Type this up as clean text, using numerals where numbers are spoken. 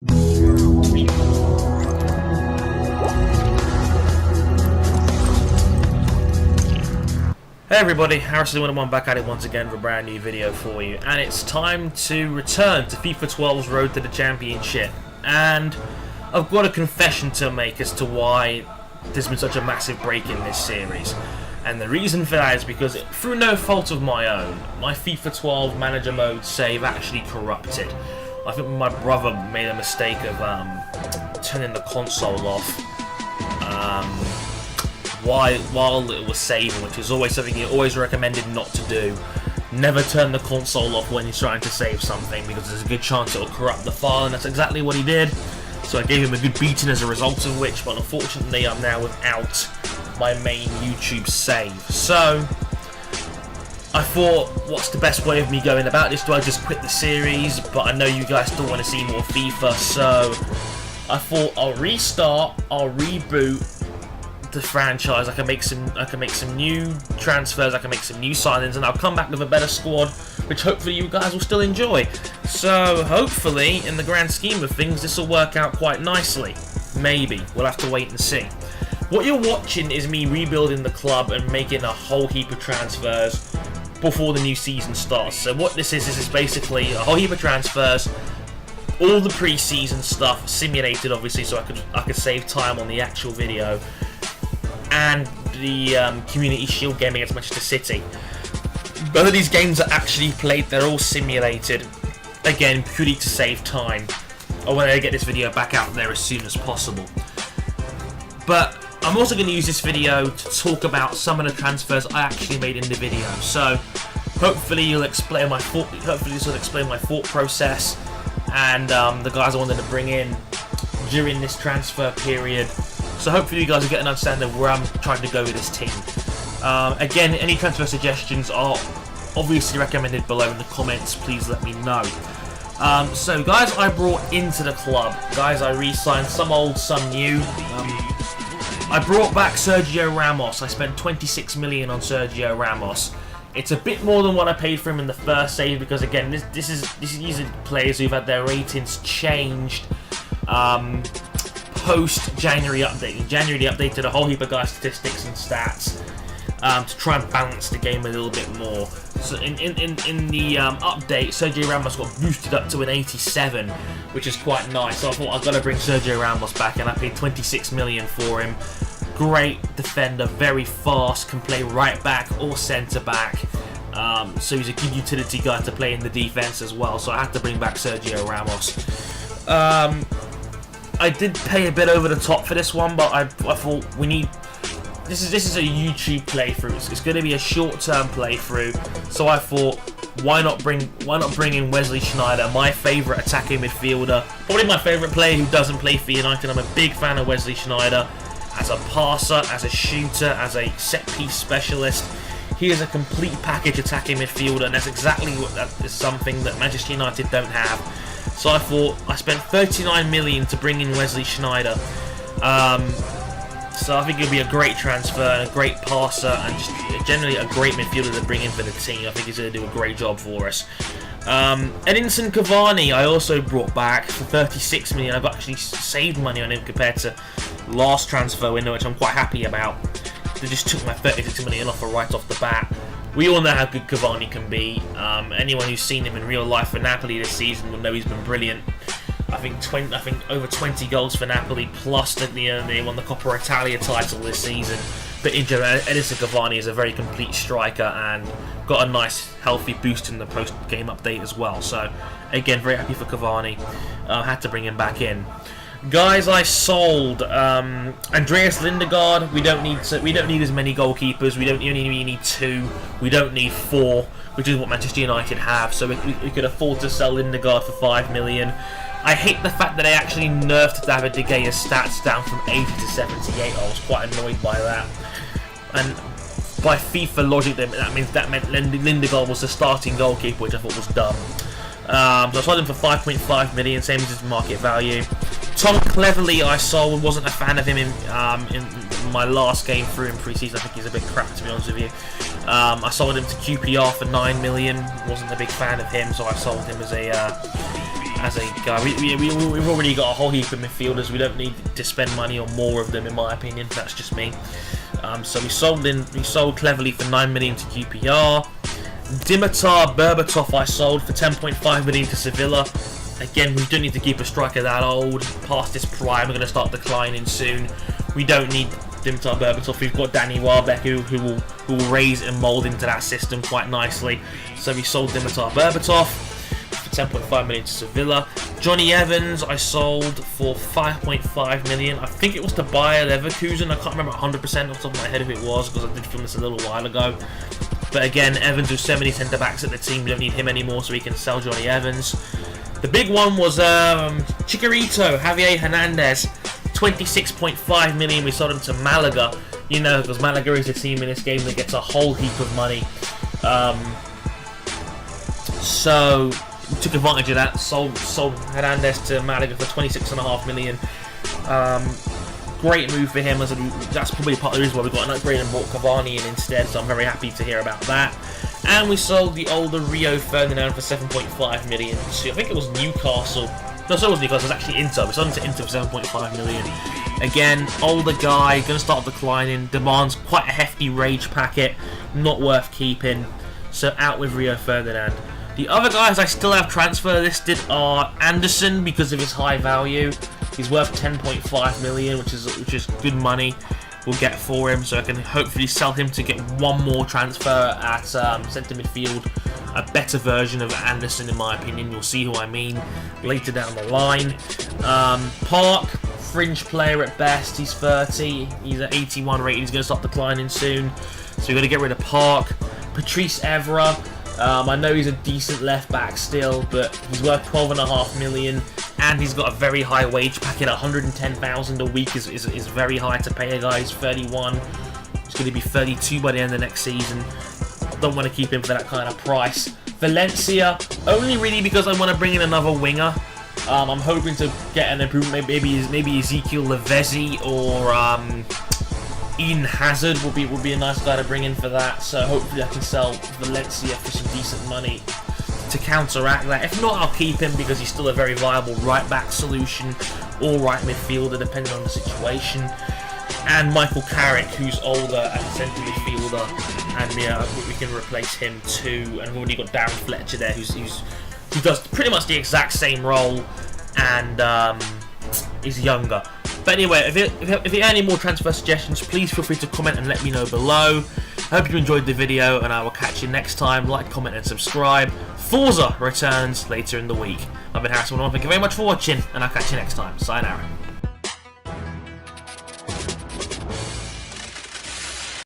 Hey everybody, Harrison101 back at it once again for a brand new video for you, and it's time to return to FIFA 12's Road to the Championship. And I've got a confession to make as to why there's been such a massive break in this series. And the reason for that is because, through no fault of my own, my FIFA 12 manager mode save actually corrupted. I think my brother made a mistake of turning the console off while it was saving, which is always something he always recommended not to do. Never turn the console off when he's trying to save something, because there's a good chance it will corrupt the file, and that's exactly what he did. So I gave him a good beating as a result of which, but unfortunately I'm now without my main YouTube save. So I thought, what's the best way of me going about this? Do I just quit the series? But I know you guys still want to see more FIFA, so I thought I'll restart, I'll reboot the franchise. I can make some new transfers, I can make some new signings, and I'll come back with a better squad, which hopefully you guys will still enjoy. So hopefully, in the grand scheme of things, this will work out quite nicely. Maybe. We'll have to wait and see. What you're watching is me rebuilding the club and making a whole heap of transfers before the new season starts. So what this is basically a whole heap of transfers, all the pre-season stuff simulated, obviously, so I could save time on the actual video, and the Community Shield game against Manchester City. Both of these games are actually played, they're all simulated, again, purely to save time. I want to get this video back out there as soon as possible. But I'm also going to use this video to talk about some of the transfers I actually made in the video. So hopefully you'll explain my thought. Hopefully this will explain my thought process and the guys I wanted to bring in during this transfer period. So hopefully you guys will get an understanding of where I'm trying to go with this team. Again, any transfer suggestions are obviously recommended below in the comments. Please let me know. So guys I brought into the club, guys I re-signed, some old, some new. I brought back Sergio Ramos. I spent 26 million on Sergio Ramos. It's a bit more than what I paid for him in the first save, because again, these are players who've had their ratings changed post January update. In January they updated a whole heap of guys' statistics and stats to try and balance the game a little bit more. So in the update, Sergio Ramos got boosted up to an 87, which is quite nice. So I thought I've got to bring Sergio Ramos back, and I paid 26 million for him. Great defender, very fast, can play right back or centre back. So he's a good utility guy to play in the defence as well. So I had to bring back Sergio Ramos. I did pay a bit over the top for this one, but I thought we need. This is a YouTube playthrough. It's going to be a short-term playthrough. So I thought, why not bring in Wesley Sneijder, my favourite attacking midfielder, probably my favourite player who doesn't play for United. I'm a big fan of Wesley Sneijder as a passer, as a shooter, as a set-piece specialist. He is a complete package attacking midfielder, and that's exactly what that is, something that Manchester United don't have. So I thought, I spent 39 million to bring in Wesley Sneijder. So I think it'll be a great transfer and a great passer, and just generally a great midfielder to bring in for the team. I think he's going to do a great job for us. Edinson Cavani I also brought back for 36 million. I've actually saved money on him compared to last transfer window, which I'm quite happy about. They just took my 36 million offer right off the bat. We all know how good Cavani can be. Anyone who's seen him in real life for Napoli this season will know he's been brilliant. I think over 20 goals for Napoli, plus they won the Coppa Italia title this season. But in general, Edinson Cavani is a very complete striker and got a nice, healthy boost in the post-game update as well. So, again, very happy for Cavani. Had to bring him back in. Guys, I sold Andreas Lindegaard. We don't need as many goalkeepers. We only need 2. We don't need 4, which is what Manchester United have. So we could afford to sell Lindegaard for 5 million. I hate the fact that they actually nerfed David De Gea's stats down from 80 to 78. I was quite annoyed by that. And by FIFA logic, that meant Lindegaard was the starting goalkeeper, which I thought was dumb. So I sold him for 5.5 million, same as his market value. Tom Cleverley I sold, wasn't a fan of him in my last game through in pre-season. I think he's a bit crap, to be honest with you. I sold him to QPR for 9 million, wasn't a big fan of him, so I sold him as as a guy. We've already got a whole heap of midfielders. We don't need to spend money on more of them, in my opinion. That's just me. So we sold cleverly for 9 million to QPR. Dimitar Berbatov I sold for 10.5 million to Sevilla. Again, we don't need to keep a striker that old. Past his prime, we're going to start declining soon. We don't need Dimitar Berbatov. We've got Danny Welbeck who will raise and mould into that system quite nicely. So we sold Dimitar Berbatov for 10.5 million to Sevilla. Johnny Evans I sold for 5.5 million. I think it was to Bayer Leverkusen. I can't remember 100% off the top of my head if it was, because I did film this a little while ago. But again, Evans with so many centre backs at the team, we don't need him anymore, so we can sell Johnny Evans. The big one was Chicharito, Javier Hernandez, 26.5 million. We sold him to Malaga, you know, because Malaga is a team in this game that gets a whole heap of money. So we took advantage of that. Sold Hernandez to Malaga for 26.5 million. Great move for him. That's probably part of the reason why we got an upgrade and bought Cavani in instead. So I'm very happy to hear about that. And we sold the older Rio Ferdinand for 7.5 million to, I think it was Newcastle. No, so it was Newcastle. It was actually Inter. We sold him to Inter for 7.5 million. Again, older guy, going to start declining. Demands quite a hefty wage packet. Not worth keeping. So out with Rio Ferdinand. The other guys I still have transfer listed are Anderson because of his high value. He's worth 10.5 million, which is good money we'll get for him. So I can hopefully sell him to get one more transfer at centre midfield. A better version of Anderson, in my opinion. You'll see who I mean later down the line. Park, fringe player at best. He's 30. He's at 81 rated. He's going to start declining soon. So we're going to get rid of Park. Patrice Evra. I know he's a decent left back still, but he's worth 12.5 million, and he's got a very high wage packet. 110,000 a week is very high to pay a guy who's 31. He's going to be 32 by the end of next season. Don't want to keep him for that kind of price. Valencia, only really because I want to bring in another winger. I'm hoping to get an improvement. Maybe Ezekiel Lavezzi or Eden Hazard will be a nice guy to bring in for that. So hopefully I can sell Valencia for some decent money to counteract that. If not, I'll keep him because he's still a very viable right back solution or right midfielder depending on the situation. And Michael Carrick, who's older and centre midfielder, and we can replace him too. And we've already got Darren Fletcher there, who does pretty much the exact same role and is younger. But anyway, if you have any more transfer suggestions, please feel free to comment and let me know below. I hope you enjoyed the video, and I will catch you next time. Like, comment, and subscribe. Forza returns later in the week. I've been Harrison. Thank you very much for watching, and I'll catch you next time. Sayonara.